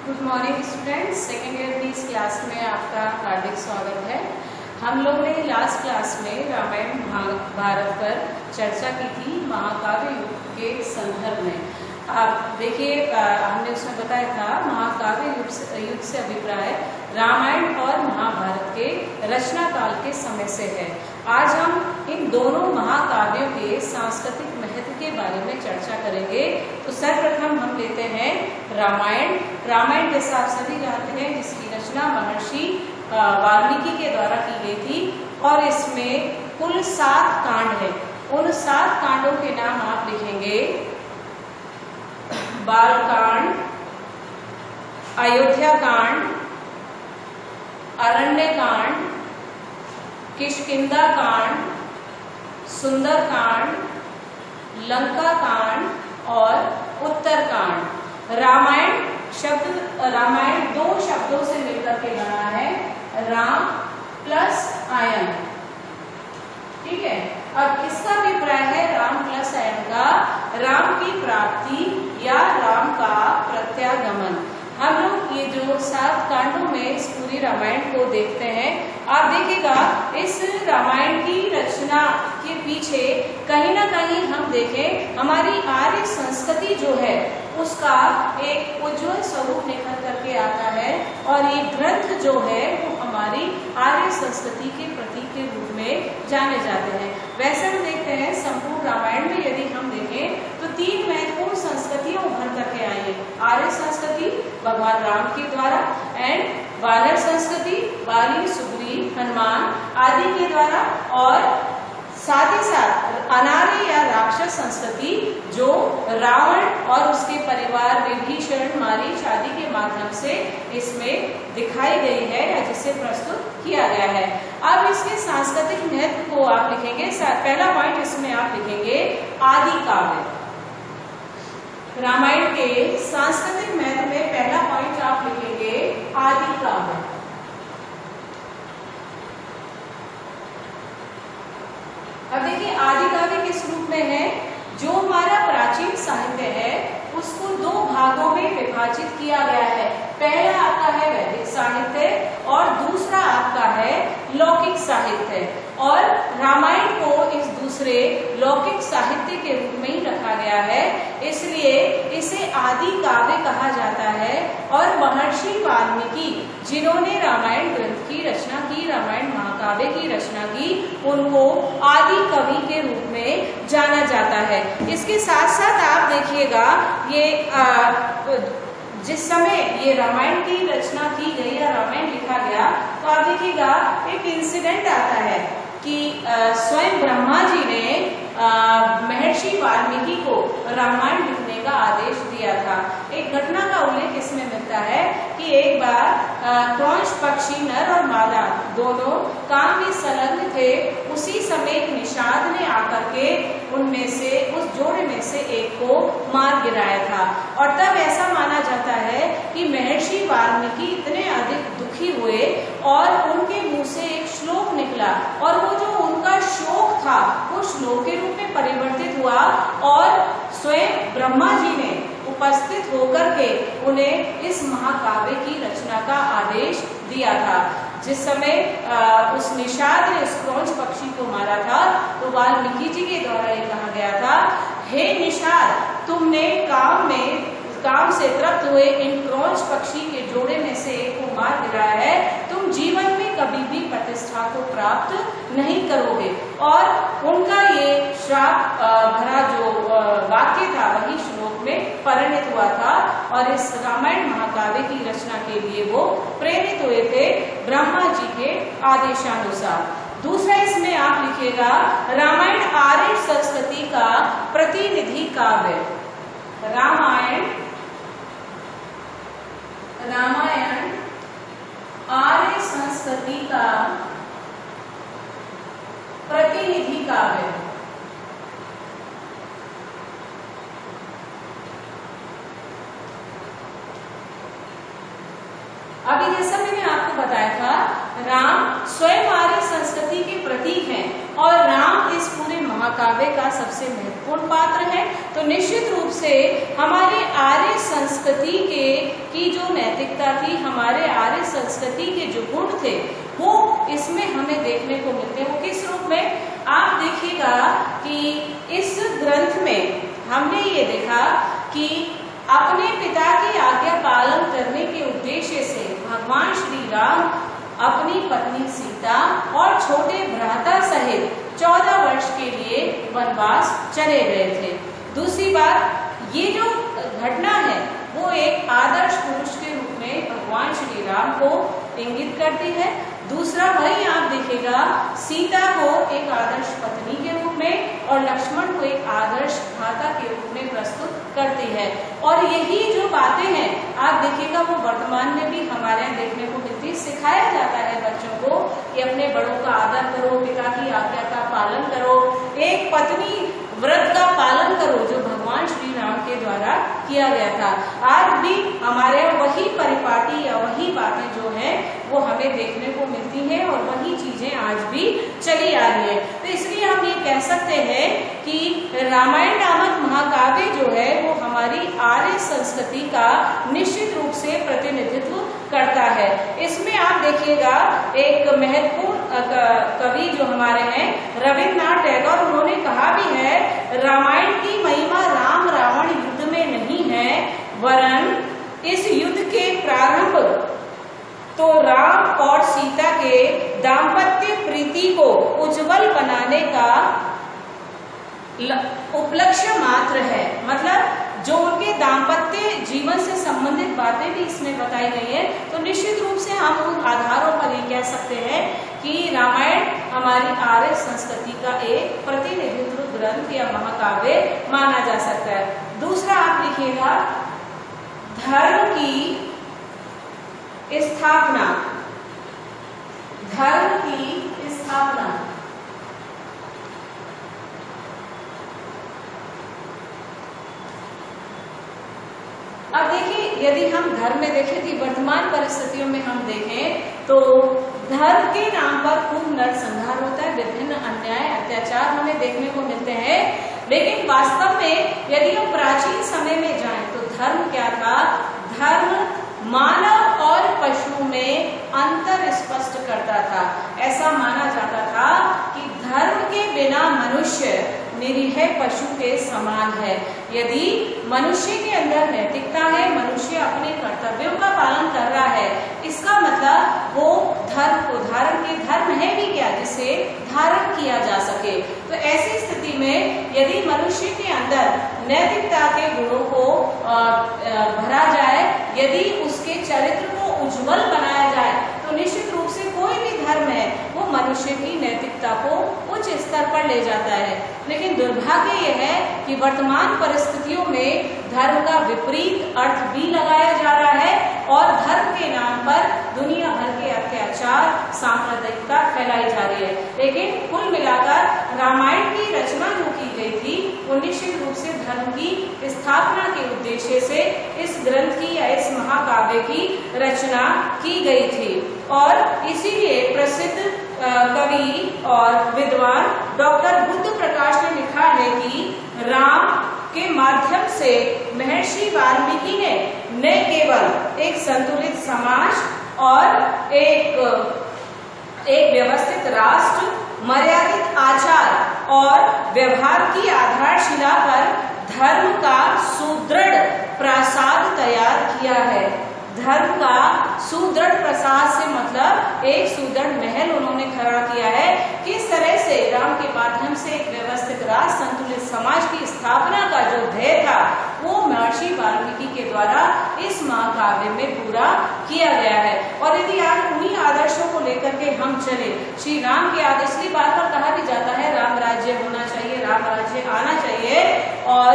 Good morning students, second year की इस class में आपका हार्दिक स्वागत है। हम लोग ने लास्ट क्लास में रामायण महाभारत पर चर्चा की थी महाकाव्य युग के संदर्भ में। आप देखिए, हमने उसमें बताया था महाकाव्य युग से अभिप्राय रामायण और महाभारत के रचना काल के समय से है। आज हम इन दोनों महाकाव्यों के सांस्कृतिक महत्व के बारे में चर्चा करेंगे। तो सर्वप्रथम हम लेते हैं रामायण। रामायण जैसा आप सभी जानते हैं, जिसकी रचना महर्षि वाल्मीकि के द्वारा की गई थी और इसमें कुल 7 कांड है। उन 7 कांडों के नाम आप लिखेंगे: बालकांड, अयोध्या कांड, अरण्य कांड, किष्किंधा कांड, सुंदर कांड, लंका कांड और उत्तर कांड। रामायण 2 शब्दों से मिलकर के बना है, राम प्लस आयन। ठीक है, अब किसका अभिप्राय है राम प्लस आयन का? राम की प्राप्ति या राम का प्रत्यागमन। हम लोग ये जो 7 कांडों में इस पूरी रामायण को देखते हैं, आप देखिएगा इस रामायण की रचना के पीछे कहीं ना कहीं हम देखें हमारी आर्य संस्कृति जो है उसका एक उज्जवल स्वरूप निखर करके आता है और ये ग्रंथ जो है वो हमारी आर्य संस्कृति के प्रतीक के रूप में जाने जाते हैं। वैसे हम देखते हैं संपूर्ण रामायण में यदि हम देखें तो 3 महत्वपूर्ण संस्कृतियां उभर करके आई है। आर्य संस्कृति भगवान राम के द्वारा एंड वानर संस्कृति बाली, सुग्रीव, हनुमान आदि के द्वारा, और साथ ही साथ अनार्य या राक्षस संस्कृति जो रावण और उसके परिवार विभीषण, मारीच आदि के माध्यम से इसमें दिखाई गई है या जिसे प्रस्तुत किया गया है। अब इसके सांस्कृतिक महत्व को आप लिखेंगे। पहला पॉइंट इसमें आप लिखेंगे आदि काव्य। रामायण के सांस्कृतिक महत्व में पहला पॉइंट आप लिखेंगे आदि काव्य। अब देखिए आदि काव्य किस रूप में है? जो हमारा प्राचीन साहित्य है उसको 2 भागों में विभाजित किया गया है। पहला आपका है वैदिक साहित्य और दूसरा आपका है लौकिक साहित्य, और रामायण को इस दूसरे लौकिक साहित्य के रूप में ही रखा गया है, इसलिए इसे आदि काव्य कहा जाता है। और महर्षि वाल्मीकि जिन्होंने रामायण ग्रंथ की रचना की, रामायण महाकाव्य की रचना की, उनको आदि कवि के रूप में जाना जाता है। इसके साथ साथ आप देखिएगा ये जिस समय ये रामायण की रचना की गई या रामायण लिखा गया, तो आप देखिएगा एक इंसिडेंट आता है कि स्वयं ब्रह्मा जी ने महर्षि वाल्मीकि को रामायण लिखने का आदेश दिया था। एक घटना का उल्लेख इसमें मिलता है कि एक बार क्रौंच पक्षी नर और मादा दोनों काम में संलग्न थे। उसी समय एक निषाद ने आकर के उनमें से उस जोड़े में से एक को मार गिराया था, और तब ऐसा माना जाता है कि महर्षि वाल्मीकि इतने अधिक दुखी हुए और उनके मुंह से एक श्लोक निकला, और वो जो उनका शोक था वो श्लोक के रूप में परिवर्तित हुआ और स्वयं ब्रह्मा जी ने उपस्थित होकर के उन्हें इस महाकाव्य की रचना का आदेश दिया था। जिस समय उस निषाद ने उस क्रौंच पक्षी को मारा था तो वाल्मीकि जी के द्वारा ये कहा गया था, हे निषाद, तुमने काम से तृप्त हुए इन क्रौंच पक्षी के जोड़े में से एक को मार गिराया है, तुम जीवन में कभी भी प्रतिष्ठा को प्राप्त नहीं करोगे। और उनका ये श्राप भरा जो वाक्य था वही श्लोक में परिणत हुआ था, और इस रामायण महाकाव्य की रचना के लिए वो प्रेरित हुए थे ब्रह्मा जी के आदेशानुसार। दूसरा इसमें आप लिखिएगा रामायण आर्य संस्कृति का प्रतिनिधि काव्य। रामायण आर्य संस्कृति का प्रतिनिधि काव्य। अभी जैसा मैंने आपको बताया था, राम स्वयं आर्य संस्कृति के प्रतीक हैं और राम इस पूरे महाकाव्य का सबसे महत्वपूर्ण पात्र है। तो निश्चित रूप से हमारे आर्य संस्कृति की जो नैतिकता थी, हमारे आर्य संस्कृति के जो गुण थे, वो इसमें हमें देखने को मिलते हैं। वो किस रूप में? आप देखिएगा कि इस ग्रंथ में हमने ये देखा कि अपने पिता की आज्ञा पालन करने के उद्देश्य से भगवान श्री राम अपनी पत्नी सीता और छोटे भ्राता सहित 14 वर्ष के लिए वनवास चले गए थे। दूसरी बात, ये जो घटना है वो एक आदर्श पुरुष के रूप में भगवान श्री राम को इंगित करती है। दूसरा, वही आप देखिएगा सीता को एक आदर्श पत्नी के रूप में और लक्ष्मण को एक आदर्श भ्राता के रूप में प्रस्तुत करती है। और यही जो बातें हैं आप देखिएगा वो वर्तमान में भी हमारे यहाँ देखने को मिलती है। सिखाया जाता है बच्चों को कि अपने बड़ों का आदर करो, पिता की आज्ञा का पालन करो, एक पत्नी व्रत का पालन करो जो भगवान श्री राम के द्वारा किया गया था। आज भी हमारे वही परिपाटी या वही बातें जो है वो हमें देखने को मिलती हैं और वही चीजें आज भी चली आ रही है। तो इसलिए हम ये कह सकते हैं कि रामायण नामक महाकाव्य जो है वो हमारी आर्य संस्कृति का निश्चित रूप से प्रतिनिधित्व करता है। इसमें आप देखिएगा एक महत्वपूर्ण कवि जो हमारे हैं रविन्द्रनाथ टैगोर, उन्होंने कहा भी है, रामायण की महिमा राम रावण युद्ध में नहीं है, वरन इस युद्ध के प्रारंभ तो राम और सीता के दाम्पत्य प्रीति को उज्जवल बनाने का उपलक्ष्य मात्र है। मतलब जो उनके दाम्पत्य जीवन से संबंधित बातें भी इसमें बताई गई है। तो निश्चित रूप से हम उन आधारों पर ये कह सकते हैं कि रामायण हमारी आर्य संस्कृति का एक प्रतिनिधित्व ग्रंथ या महाकाव्य माना जा सकता है। दूसरा आप लिखिएगा धर्म की स्थापना। धर्म की स्थापना अब देखिए, यदि हम धर्म में देखें कि वर्तमान परिस्थितियों में हम देखें तो धर्म के नाम पर खूब नरसंहार होता है, विभिन्न अन्याय अत्याचार हमें देखने को मिलते हैं। लेकिन वास्तव में यदि हम प्राचीन समय में जाएं तो धर्म क्या था? धर्म मानव और पशु में अंतर स्पष्ट करता था। ऐसा माना जाता था कि धर्म के बिना मनुष्य निरीह पशु के समान है। यदि मनुष्य के अंदर नैतिकता है, मनुष्य अपने कर्तव्यों का पालन कर रहा है, इसका मतलब वो धर्म को धारण के धर्म है भी क्या जिसे धारण किया जा सके। तो ऐसी स्थिति में यदि मनुष्य के अंदर नैतिकता के गुणों को भरा जाए, यदि उसके चरित्र को उज्जवल बनाया जाए, तो निश्चित रूप से कोई भी धर्म है वो मनुष्य की नैतिकता को उच्च स्तर पर ले जाता है। लेकिन दुर्भाग्य यह है कि वर्तमान परिस्थितियों में धर्म का विपरीत अर्थ भी लगाया जा रहा है और धर्म के नाम पर दुनिया भर के अत्याचार, सांप्रदायिकता फैलाई जा रही है। लेकिन कुल मिलाकर रामायण की रचना जो की गई थी वो निश्चित रूप से धर्म की स्थापना के उद्देश्य से इस ग्रंथ की या इस महाकाव्य की रचना की गई थी। और इसीलिए प्रसिद्ध कवि और विद्वान डॉक्टर बुद्ध प्रकाश ने लिखा है कि राम के माध्यम से महर्षि वाल्मीकि ने न केवल एक संतुलित समाज और एक व्यवस्थित राष्ट्र, मर्यादित आचार और व्यवहार की आधारशिला पर धर्म का सुदृढ़ प्रासाद तैयार किया है। धर्म का सुदृढ़ प्रसाद से मतलब एक सुदृढ़ महल उन्होंने खड़ा किया है। किस तरह से राम के माध्यम से एक व्यवस्थित राष्ट्र, संतुलित समाज की स्थापना का जो ध्येय था वो महर्षि वाल्मीकि के द्वारा इस महाकाव्य में पूरा किया गया है। और यदि आज उन्हीं आदर्शों को लेकर के हम चले, श्री राम के आदर्श की बात पर कहा भी जाता है राम राज्य होना चाहिए, राम राज्य आना चाहिए, और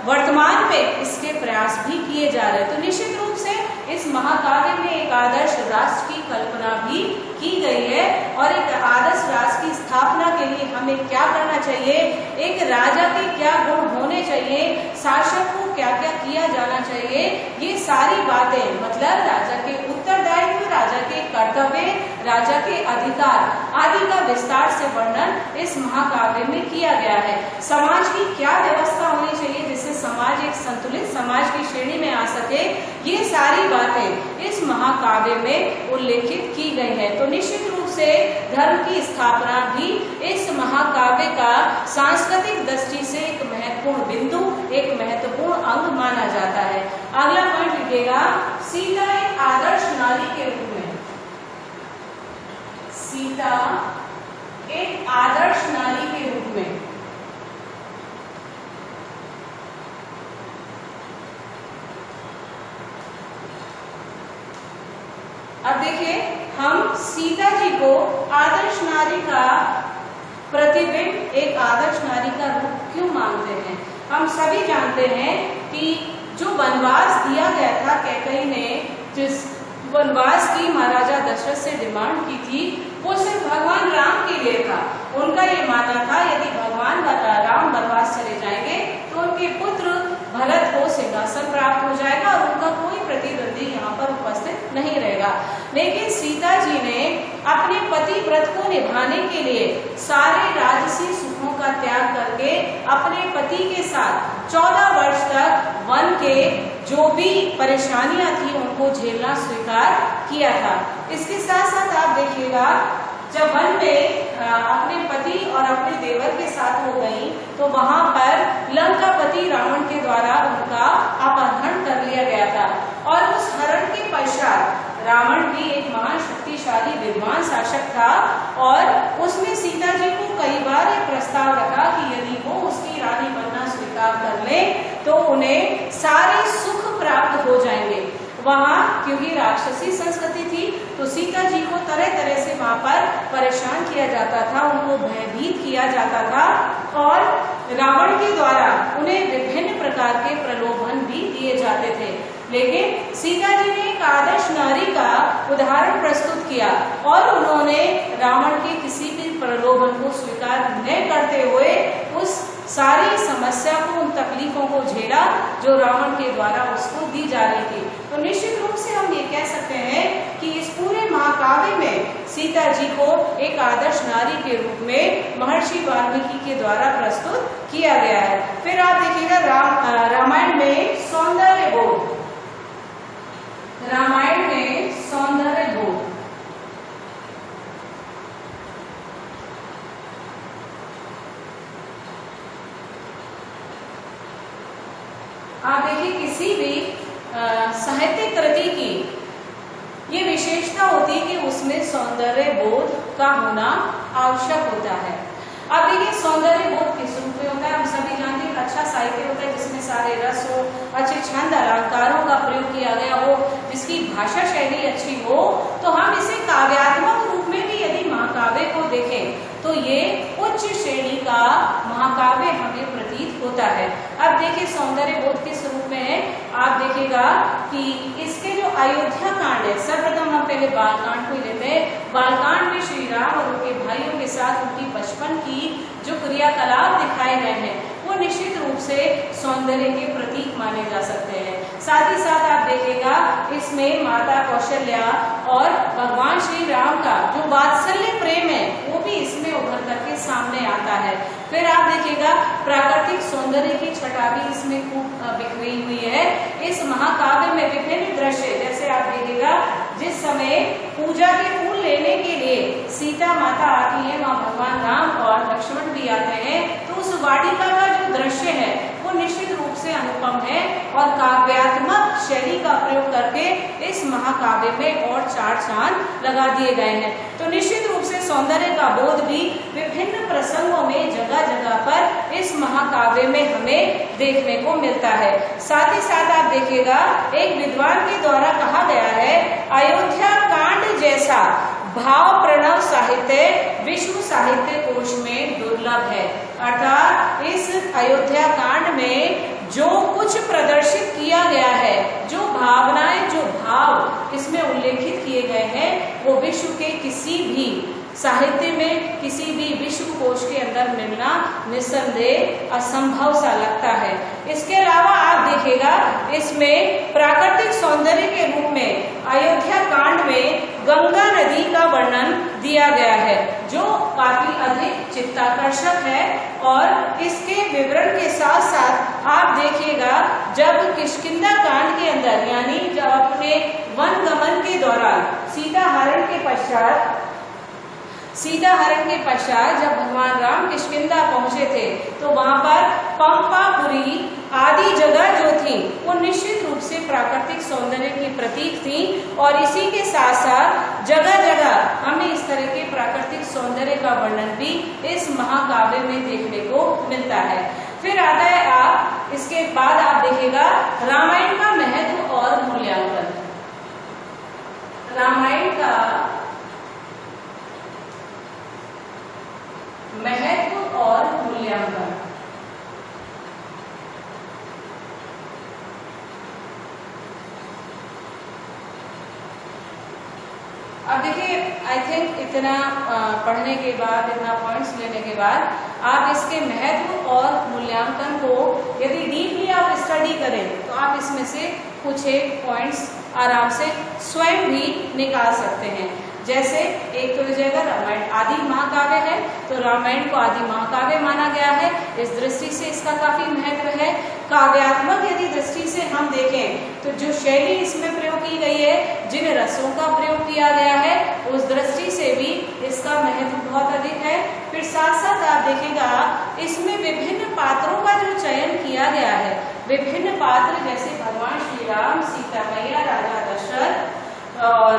वर्तमान में इसके प्रयास भी किए जा रहे हैं। तो निश्चित रूप से इस महाकाव्य में एक आदर्श राष्ट्र की कल्पना भी की गई है और एक आदर्श राष्ट्र की स्थापना के लिए हमें क्या करना चाहिए, एक राजा के क्या गुण होने चाहिए, शासक को क्या क्या किया जाना चाहिए, ये सारी बातें मतलब राजा के उत्तरदायित्व, राजा के कर्तव्य, राजा के अधिकार आदि का विस्तार से वर्णन इस महाकाव्य में किया गया है। समाज की क्या व्यवस्था होनी चाहिए जिससे समाज एक संतुलित समाज की श्रेणी में आ सके, ये सारी बातें इस महाकाव्य में उल्लेखित की गई है। तो निश्चित रूप से धर्म की स्थापना भी इस महाकाव्य का सांस्कृतिक दृष्टि से एक महत्वपूर्ण बिंदु, एक महत्वपूर्ण अंग माना जाता है। अगला पॉइंट लिखिएगा, सीता एक आदर्श नारी के रूप में। सीता एक आदर्श नारी के रूप में अब देखिए, हम सीता जी को आदर्श नारी का प्रतिबिंब, एक आदर्श नारी का रूप क्यों मानते हैं? हम सभी जानते हैं कि जो वनवास दिया गया था, कैकेयी ने जिस वनवास की महाराजा दशरथ से डिमांड की थी, वो सिर्फ भगवान राम के लिए था। उनका ये मानना था यदि भगवान राम वनवास चले जाएंगे तो उनके पुत्र भरत को सिंहासन प्राप्त हो जाएगा और उनका कोई प्रतिद्वंदी यहाँ पर उपस्थित नहीं रहेगा। लेकिन सीता जी ने अपने पति व्रत को निभाने के लिए सारे राजसी सुखों का त्याग करके अपने पति के साथ 14 वर्ष तक वन के जो भी परेशानियां थी उनको झेलना स्वीकार किया था। इसके साथ साथ आप देखिएगा, जब वन में अपने पति और अपने देवर के साथ हो गई तो वहां पर लंकापति रावण के द्वारा उनका अपहरण कर लिया गया था और उस हरण के पश्चात रावण भी एक महान शक्तिशाली विद्वान शासक था और उसने सीता जी को कई बार एक प्रस्ताव रखा कि यदि वो उसकी रानी बनना स्वीकार कर ले तो उन्हें सारे सुख प्राप्त हो जाएंगे। वहां क्योंकि राक्षसी संस्कृति थी तो सीता जी को तरह तरह से वहां पर परेशान किया जाता था, उनको भयभीत किया जाता था और रावण के द्वारा उन्हें विभिन्न प्रकार के प्रलोभन भी दिए जाते थे। लेकिन सीता जी ने एक आदर्श नारी का उदाहरण प्रस्तुत किया और उन्होंने रावण के किसी भी प्रलोभन को स्वीकार न करते हुए उस सारी समस्या को, उन तकलीफों को झेला जो रावण के द्वारा उसको दी जा रही थी। तो निश्चित रूप से हम ये कह सकते हैं कि इस पूरे महाकाव्य में सीता जी को एक आदर्श नारी के रूप में महर्षि वाल्मीकि के द्वारा प्रस्तुत किया गया है। फिर आप देखिएगा रामायण में सौंदर्य बोध, रामायण में सौंदर्य बोध। आप देखिए, किसी भी साहित्यिक कृति की ये विशेषता होती है कि उसमें सौंदर्य बोध का होना आवश्यक होता है। अब देखिए, सौंदर्य बोध किस रूप में होता है? हम सभी जानते हैं अच्छा साहित्य होता है जिसमें सारे रस हो, अच्छे छंद अलंकारों का प्रयोग किया गया हो, जिसकी भाषा शैली अच्छी हो, तो हम इसे काव्यात्मक रूप में भी यदि महाकाव्य को देखें तो ये उच्च श्रेणी का महाकाव्य हमें प्रतीत होता है। अब देखिए, सौंदर्य बोध किस रूप में है? आप देखिएगा कि इसके जो अयोध्या कांड है, सर्वप्रथम हम पहले बालकांड को ही लेते हैं। बालकांड में श्री राम और उनके भाइयों के साथ उनकी बचपन की जो क्रियाकलाप दिखाए गए हैं वो निश्चित रूप से सौंदर्य के प्रतीक माने जा सकते हैं। साथ ही साथ आप देखिएगा इसमें माता कौशल्या और भगवान श्री राम का जो वात्सल्य प्रेम है वो भी इसमें उभर करके सामने आता है। फिर आप देखिएगा प्राकृतिक सौंदर्य की छटा भी इसमें खूब बिखरी हुई है। इस महाकाव्य में विभिन्न दृश्य, जैसे आप देखिएगा जिस समय पूजा के फूल लेने के लिए सीता माता आती है, वहाँ भगवान राम और लक्ष्मण भी आते हैं, तो उस वाटिका का जो दृश्य है वो निश्चित रूप से अनुपम है और काव्यात्मक शैली का प्रयोग करके इस महाकाव्य में और चार चांद लगा दिए गए हैं। तो निश्चित रूप से सौंदर्य का बोध भी विभिन्न प्रसंगों में जगह जगह पर इस महाकाव्य में हमें देखने को मिलता है। साथ ही साथ आप देखिएगा एक विद्वान के द्वारा कहा गया है, अयोध्या कांड जैसा भाव प्रणव साहित्य विश्व साहित्य कोश में दुर्लभ है। अर्थात इस अयोध्या कांड में जो कुछ प्रदर्शित किया गया है, जो भावनाएं, जो भाव इसमें उल्लेखित किए गए हैं, वो विश्व के किसी भी साहित्य में, किसी भी विश्व कोश के अंदर मिलना निस्संदेह असंभव सा लगता है। इसके अलावा आप देखिएगा इसमें प्राकृतिक सौंदर्य के रूप में अयोध्या कांड में गंगा नदी का वर्णन दिया गया है, जो काफी अधिक चित्ताकर्षक है। और इसके विवरण के साथ साथ आप देखिएगा, जब किष्किंधा कांड के अंदर यानी जब अपने वन गमन के दौरान सीता हरण के पश्चात जब भगवान राम किष्किंधा पहुंचे थे, तो वहां पर पंपापुरी आदि जगह जो थी वो निश्चित रूप से प्राकृतिक सौंदर्य की प्रतीक थी। और इसी के साथ साथ जगह जगह हमें इस तरह के प्राकृतिक सौंदर्य का वर्णन भी इस महाकाव्य में देखने को मिलता है। फिर आता है इसके बाद आप देखिएगा रामायण का महत्व और मूल्यांकन। रामायण का महत्व और मूल्यांकन। अब देखिए, आई थिंक इतना पढ़ने के बाद, इतना पॉइंट्स लेने के बाद आप इसके महत्व और मूल्यांकन को यदि डीपली आप स्टडी करें तो आप इसमें से कुछ एक पॉइंट्स आराम से स्वयं भी निकाल सकते हैं। जैसे एक तो जगह रामायण आदि महाकाव्य है, तो रामायण को आदि महाकाव्य माना गया है। इस दृष्टि से इसका काफी महत्व है। काव्यात्मक यदि दृष्टि से हम देखें तो जो शैली इसमें प्रयोग की गई है, जिन रसों का प्रयोग किया गया है, उस दृष्टि से भी इसका महत्व बहुत अधिक है। फिर साथ साथ आप देखेगा इसमें विभिन्न पात्रों का जो चयन किया गया है, विभिन्न पात्र जैसे भगवान श्री राम, सीता मैया, राजा दशरथ और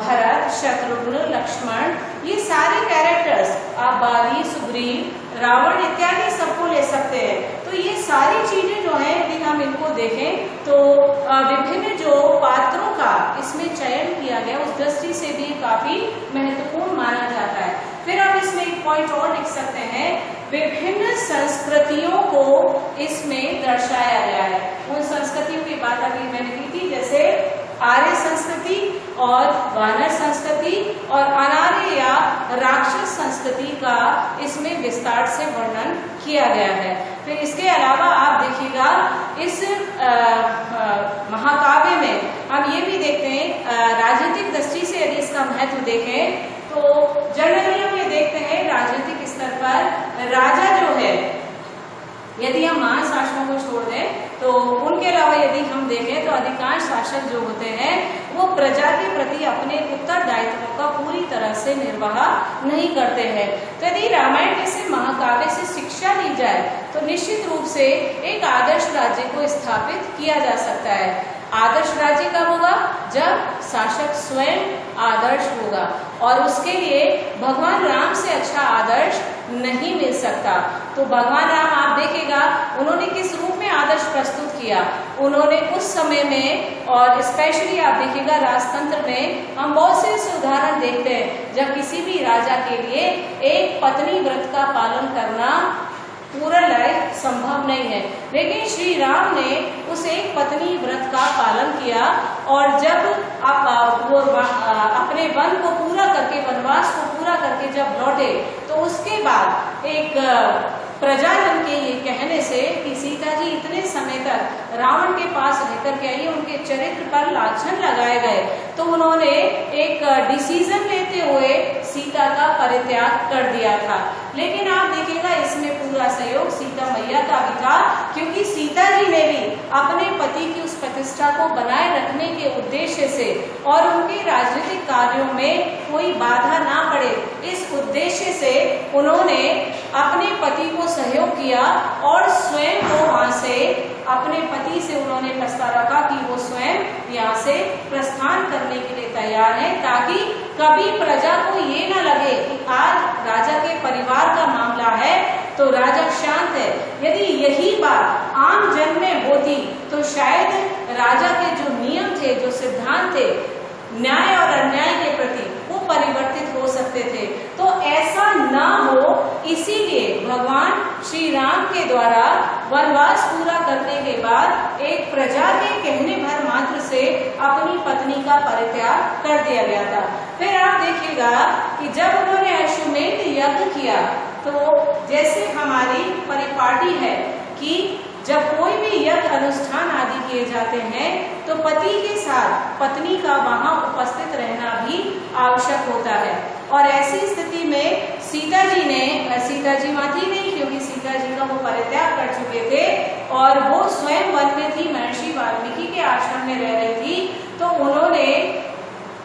भरत, शत्रुघ्न, लक्ष्मण, ये सारे कैरेक्टर्स आप बाली, सुग्रीव, रावण इत्यादि सबको ले सकते हैं। तो ये सारी चीजें जो हैं, यदि हम इनको देखें तो विभिन्न जो पात्रों का इसमें चयन किया गया, उस दृष्टि से भी काफी महत्वपूर्ण माना जाता है। फिर हम इसमें एक पॉइंट और लिख सकते हैं, विभिन्न संस्कृतियों को इसमें दर्शाया गया है। उन संस्कृतियों की बात अभी मैंने की थी, जैसे आर्य संस्कृति और वानर संस्कृति और अनार्य या राक्षस संस्कृति का इसमें विस्तार से वर्णन किया गया है। फिर इसके अलावा आप देखिएगा इस महाकाव्य में हम ये भी देखते हैं, राजनीतिक दृष्टि से यदि इसका महत्व देखें तो जनरली हम ये देखते हैं राजनीतिक स्तर पर राजा जो है, यदि हम महान शासकों को छोड़ दें तो उनके अलावा यदि हम देखें तो अधिकांश शासक जो होते हैं वो प्रजा के प्रति अपने उत्तरदायित्वों का पूरी तरह से निर्वाह नहीं करते हैं। तो यदि रामायण जैसे महाकाव्य से शिक्षा ली जाए तो निश्चित रूप से एक आदर्श राज्य को स्थापित किया जा सकता है। आदर्श राज्य कब होगा? जब शासक स्वयं आदर्श होगा, और उसके लिए भगवान राम से अच्छा आदर्श नहीं मिल सकता। तो भगवान राम आप देखेगा उन्होंने किस रूप में आदर्श प्रस्तुत किया, उन्होंने उस समय में, और स्पेशली आप देखिएगा राजतंत्र में हम बहुत से ऐसे उदाहरण देखते हैं जब किसी भी राजा के लिए एक पत्नी व्रत का पालन करना पूरा लाइफ संभव नहीं है, लेकिन श्री राम ने उस एक पत्नी व्रत का पालन किया। और जब वो अपने वन को पूरा करके, वनवास को पूरा करके जब लौटे, तो उसके बाद एक प्रजाजन के ये कहने से कि सीता जी इतने समय तक रावण के पास रहकर के आई, उनके चरित्र पर लांछन लगाए गए, तो उन्होंने एक डिसीजन लेते हुए सीता का परित्याग कर दिया था। लेकिन आप देखिएगा इसमें पूरा सहयोग सीता मैया का भी था, क्योंकि सीता जी ने भी अपने पति की उस प्रतिष्ठा को बनाए रखने के उद्देश्य से और उनके राजनीतिक कार्यों में कोई बाधा ना पड़े, इस उद्देश्य से उन्होंने अपने पति को सहयोग किया और स्वयं को वहां से, अपने पति से उन्होंने प्रस्ताव रखा कि वो स्वयं यहाँ से प्रस्थान करने के लिए तैयार है, ताकि कभी प्रजा को ये ना लगे कि आज राजा के परिवार का मामला है तो राजा शांत है। यदि यही बात आम जन में होती तो शायद राजा के जो नियम थे, जो सिद्धांत थे न्याय और अन्याय के प्रति, वो परिवर्तित हो सकते थे। तो ऐसा ना हो, इसीलिए भगवान श्री राम के द्वारा वनवास पूरा करने के बाद एक प्रजा के कहने भर मात्र से अपनी पत्नी का परित्याग कर दिया गया था। फिर आप देखिएगा कि जब उन्होंने अश्वमेध यज्ञ किया, तो जैसे हमारी परिपाटी है कि जब कोई भी यज्ञ अनुष्ठान आदि किए जाते हैं तो पति के साथ पत्नी का वहां उपस्थित रहना भी आवश्यक होता है। और ऐसी स्थिति में सीता जी वहां थी नहीं, क्योंकि सीता जी का वो परित्याग कर चुके थे और वो स्वयं वन में थी, महर्षि वाल्मीकि के आश्रम में रह रही थी। तो उन्होंने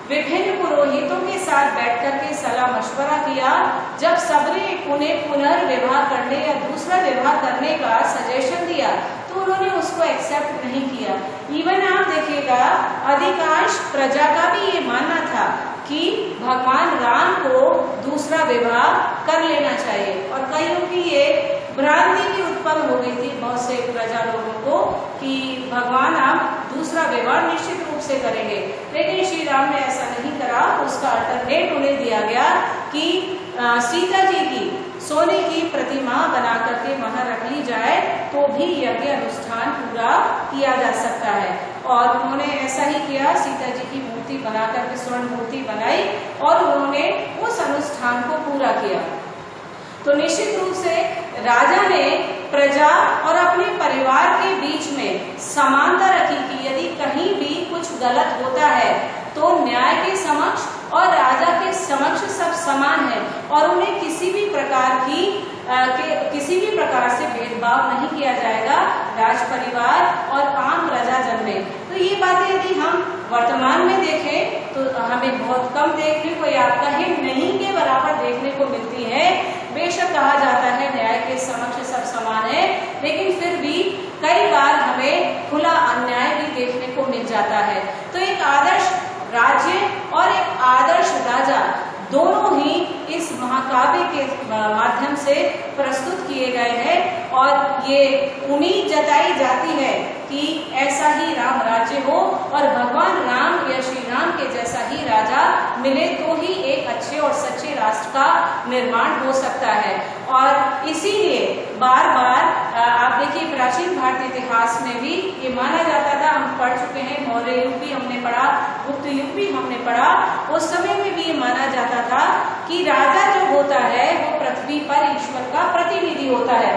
विभिन्न पुरोहितों के साथ बैठ करके सलाह मशवरा किया। जब सबने उन्हें पुनर्विवाह करने या दूसरा विवाह करने का सजेशन दिया तो उन्होंने उसको एक्सेप्ट नहीं किया। इवन आप देखिएगा अधिकांश प्रजा का भी ये मानना था कि भगवान राम को दूसरा विवाह कर लेना चाहिए, और कईयों की ये भ्रांति भी उत्पन्न हो गई थी बहुत से प्रजा लोगों को कि भगवान आप दूसरा विवाह निश्चित रूप से करेंगे। लेकिन श्री राम ने ऐसा नहीं करा। उसका अल्टरनेट उन्हें दिया गया कि सीता जी की सोने की प्रतिमा बना करके वहां रख ली जाए तो भी यज्ञ अनुष्ठान पूरा किया जा सकता है। और उन्होंने ऐसा ही किया, सीता जी की मूर्ति बना करके स्वर्ण मूर्ति बनाई और उन्होंने उस अनुष्ठान को पूरा किया। तो निश्चित रूप से राजा ने प्रजा और अपने परिवार के बीच में समानता रखी कि यदि कहीं भी कुछ गलत होता है तो न्याय के समक्ष और राजा के समक्ष सब समान है और उन्हें किसी भी प्रकार से भेदभाव नहीं किया जाएगा राज परिवार और आम प्रजाजन में। तो ये बातें यदि हम वर्तमान में देखें तो हमें बहुत कम देखने को या कहीं नहीं के बराबर देखने को मिलती है। बेशक कहा जाता है न्याय के समक्ष सब समान है, लेकिन फिर भी कई बार हमें खुला अन्याय भी देखने को मिल जाता है। तो एक आदर्श राज्य और एक आदर्श राजा दोनों ही इस महाकाव्य के माध्यम से प्रस्तुत किए गए हैं और ये उम्मीद जताई जाती है कि ऐसा ही राम राज्य हो और भगवान राम या श्री राम के जैसा ही राजा मिले तो ही एक अच्छे और सच्चे राष्ट्र का निर्माण हो सकता है। और इसीलिए बार बार आप देखिए प्राचीन भारतीय इतिहास में भी ये माना जाता था, हम पढ़ चुके हैं, मौर्य युग भी हमने पढ़ा, गुप्त युग भी हमने पढ़ा, उस समय में भी ये माना जाता था कि राजा जो होता है वो पृथ्वी पर ईश्वर का प्रतिनिधि होता है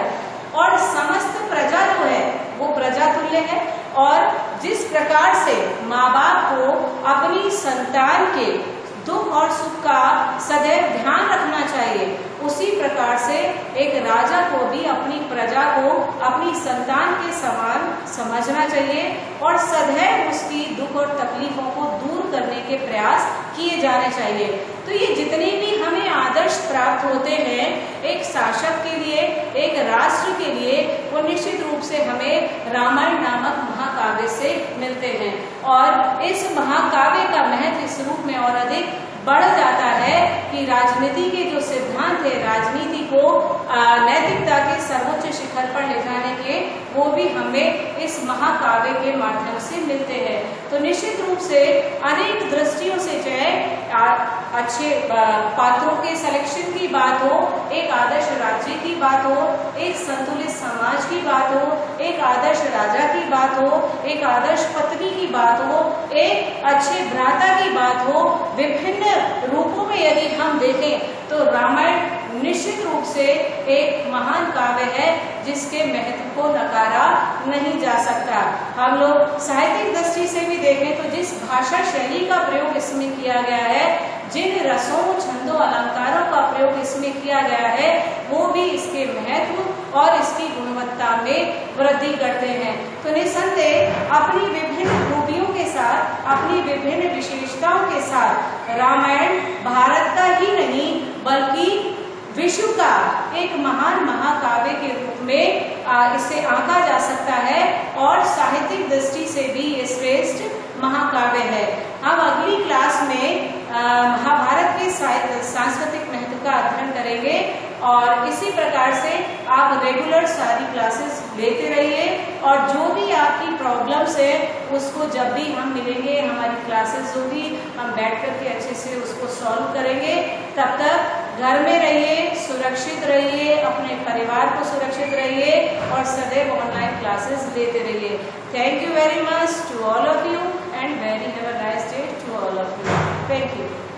और समस्त प्रजा जो है वो प्रजा तुल्य है। और जिस प्रकार से माँ बाप को अपनी संतान के दुख और सुख का सदैव ध्यान रखना चाहिए, उसी प्रकार से एक राजा को भी अपनी प्रजा को अपनी संतान के समान समझना चाहिए और सदैव उसकी दुख और तकलीफों को दूर करने के प्रयास किए जाने चाहिए। तो ये जितने भी हमें आदर्श प्राप्त होते हैं एक शासक के लिए, एक राष्ट्र के लिए, वो निश्चित रूप से हमें रामायण नामक महाकाव्य से मिलते हैं। और इस महाकाव्य का महत्व इस रूप में और अधिक बढ़ जाता है कि राजनीति के जो सिद्धांत है, राजनीति को नैतिकता के सर्वोच्च शिखर पर ले जाने के, वो भी हमें इस महाकाव्य के माध्यम से मिलते हैं। तो निश्चित रूप से अनेक दृष्टियों से चाहे अच्छे पात्रों के सिलेक्शन की बात हो, एक आदर्श राज्य की बात हो, एक संतुलित समाज की बात हो, एक आदर्श राजा की बात हो, एक आदर्श पत्नी की बात हो, एक अच्छे भ्राता की बात हो, विभिन्न रूपों में यदि हम देखें तो रामायण निश्चित रूप से एक महान काव्य है जिसके महत्व को नकारा नहीं जा सकता। हम लोग साहित्यिक दृष्टि से भी देखें तो जिस भाषा शैली का प्रयोग इसमें किया गया है, जिन रसों, छंदों, अलंकारों का प्रयोग इसमें किया गया है, वो भी इसके महत्व और इसकी गुणवत्ता में वृद्धि करते हैं। तो निसंदेह अपनी विभिन्न खूबियों के साथ, अपनी विभिन्न विशेषताओं के साथ रामायण भारत का ही नहीं बल्कि विश्व का एक महान महाकाव्य के रूप में इसे आंका जा सकता है और साहित्यिक दृष्टि से भी ये श्रेष्ठ महाकाव्य है। हम अगली क्लास में महाभारत के सांस्कृतिक महत्व का अध्ययन करेंगे और इसी प्रकार से आप रेगुलर सारी क्लासेस लेते रहिए और जो भी आपकी प्रॉब्लम्स है उसको जब भी हम मिलेंगे, हमारी क्लासेस होगी, हम बैठ करके अच्छे से उसको सॉल्व करेंगे। तब तक घर में रहिए, सुरक्षित रहिए, अपने परिवार को सुरक्षित रहिए और सदैव ऑनलाइन क्लासेस लेते रहिए। Thank you very much to all of you and very have a nice day to all of you. Thank you.